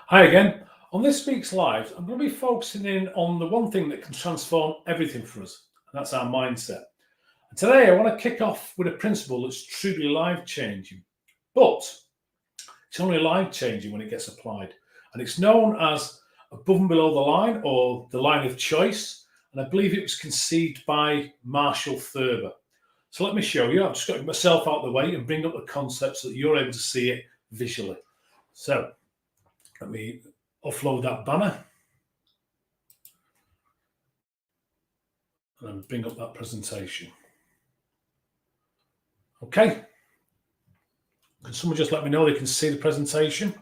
Hi again. On this week's live, I'm going to be focusing in on the one thing that can transform everything for us, and that's our mindset. And today, I want to kick off with a principle that's truly life changing, but it's only life changing when it gets applied. And it's known as above and below the line or the line of choice. And I believe it was conceived by Marshall Thurber. So let me show you. I've just got to get myself out of the way and bring up the concept so that you're able to see it visually. So let me offload that banner and bring up that presentation. Okay. Can someone just let me know they can see the presentation?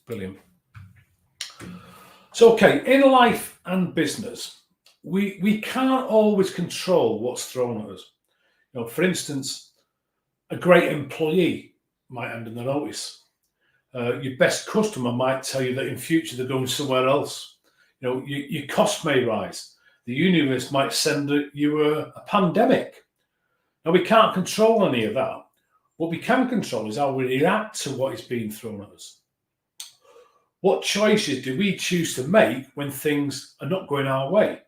Brilliant. So, okay, in life and business, we can't always control what's thrown at us. For instance, a great employee might hand in the notice. Your best customer might tell you that in future they're going somewhere else. Your cost may rise. The universe might send you a pandemic. Now, we can't control any of that. What we can control is how we react to what is being thrown at us. What choices do we choose to make when things are not going our way?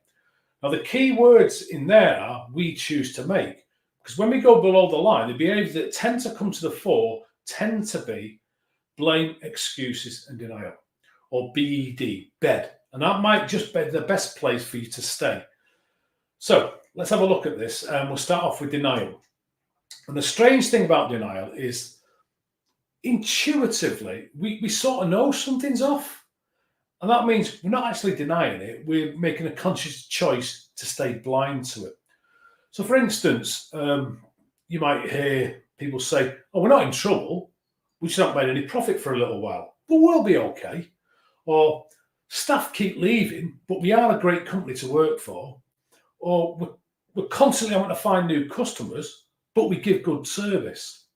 Now, the key words in there are we choose to make. Because when we go below the line, the behaviours that tend to come to the fore tend to be blame, excuses, and denial, or BED, bed. And that might just be the best place for you to stay. So let's have a look at this, and we'll start off with denial. And the strange thing about denial is intuitively, we sort of know something's off. And that means we're not actually denying it. We're making a conscious choice to stay blind to it. So, for instance, you might hear people say, oh, we're not in trouble. We just haven't made any profit for a little while, but we'll be okay. Or staff keep leaving, but we are a great company to work for. Or we're constantly having to find new customers, but we give good service.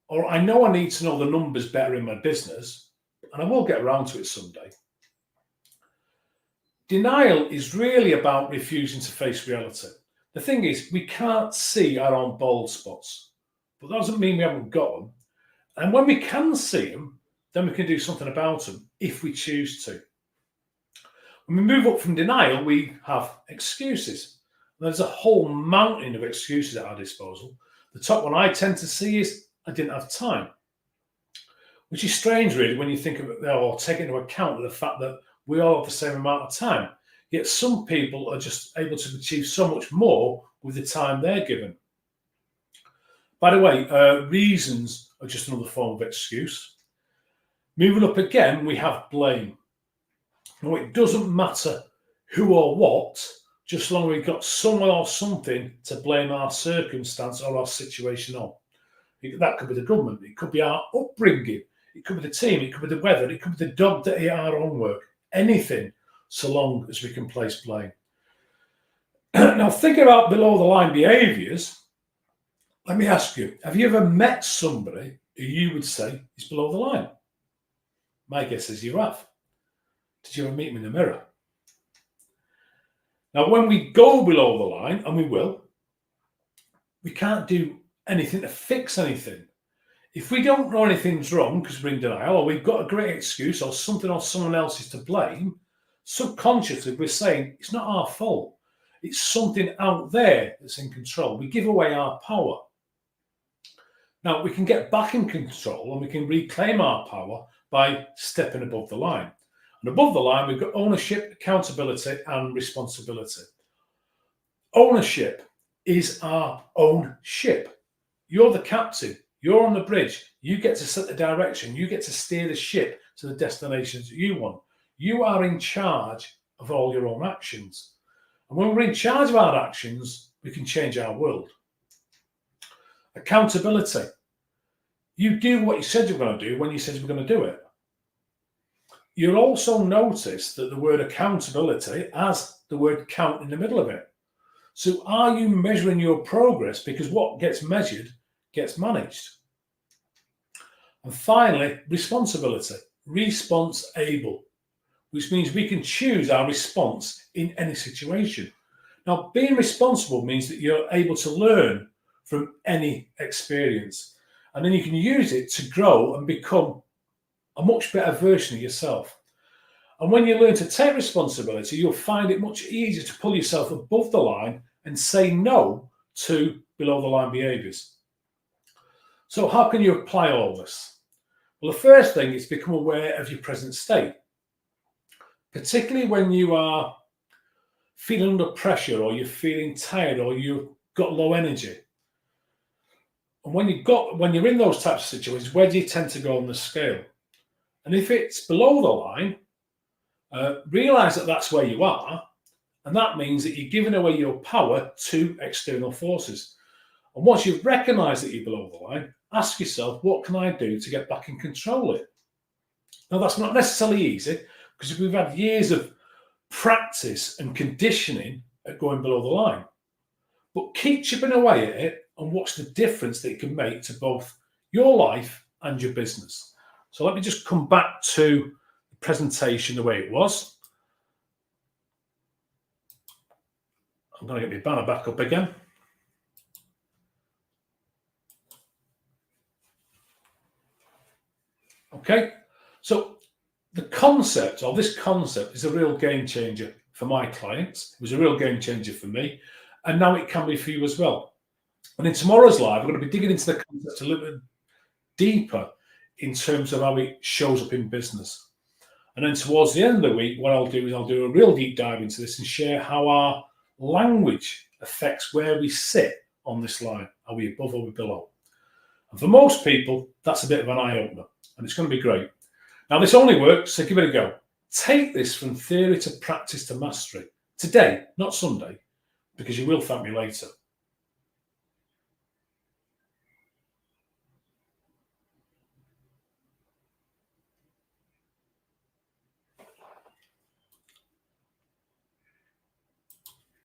Or I know I need to know the numbers better in my business, and I will get around to it someday. Denial is really about refusing to face reality. The thing is, we can't see our own bald spots, but that doesn't mean we haven't got them. And when we can see them, then we can do something about them if we choose to. When we move up from denial, we have excuses. There's a whole mountain of excuses at our disposal. The top one I tend to see is I didn't have time, which is strange, really, when you think of it or take into account the fact that we all have the same amount of time. Yet some people are just able to achieve so much more with the time they're given. By the way, reasons are just another form of excuse. Moving up again, we have blame. Now, it doesn't matter who or what, just as long as we've got someone or something to blame our circumstance or our situation on. That could be the government, it could be our upbringing, it could be the team, it could be the weather, it could be the dog that ate our homework, anything, so long as we can place blame. Now, thinking about below the line behaviours, let me ask you, have you ever met somebody who you would say is below the line? My guess is you have. Did you ever meet them in the mirror? Now, when we go below the line, and we will, we can't do anything to fix anything. If we don't know anything's wrong because we're in denial, or we've got a great excuse, or something or someone else is to blame, subconsciously we're saying it's not our fault. It's something out there that's in control. We give away our power. Now, we can get back in control and we can reclaim our power by stepping above the line. And above the line, we've got ownership, accountability, and responsibility. Ownership is our own ship. You're the captain. You're on the bridge. You get to set the direction. You get to steer the ship to the destinations that you want. You are in charge of all your own actions. And when we're in charge of our actions, we can change our world. Accountability. You do what you said you're going to do when you said you were going to do it. You'll also notice that the word accountability has the word count in the middle of it. So are you measuring your progress? Because what gets measured gets managed. And finally, responsibility. Response able, which means we can choose our response in any situation. Now, being responsible means that you're able to learn from any experience. And then you can use it to grow and become a much better version of yourself. And when you learn to take responsibility, you'll find it much easier to pull yourself above the line and say no to below the line behaviours. So how can you apply all this? Well, the first thing is become aware of your present state, particularly when you are feeling under pressure or you're feeling tired or you've got low energy. And when you're in those types of situations, where do you tend to go on the scale? And if it's below the line, realize that that's where you are, and that means that you're giving away your power to external forces. And once you've recognized that you're below the line, ask yourself, what can I do to get back in control of it? Now, that's not necessarily easy, because we've had years of practice and conditioning at going below the line. But keep chipping away at it and watch the difference that it can make to both your life and your business. So let me just come back to the presentation the way it was. I'm going to get my banner back up again. Okay, so this concept is a real game changer for my clients. It was a real game changer for me, and now it can be for you as well. And in tomorrow's live, we're going to be digging into the concept a little bit deeper in terms of how it shows up in business. And then towards the end of the week, what I'll do is I'll do a real deep dive into this and share how our language affects where we sit on this line. Are we above or below? And for most people, that's a bit of an eye-opener, and it's going to be great. Now, this only works, so give it a go. Take this from theory to practice to mastery. Today, not Sunday, because you will thank me later.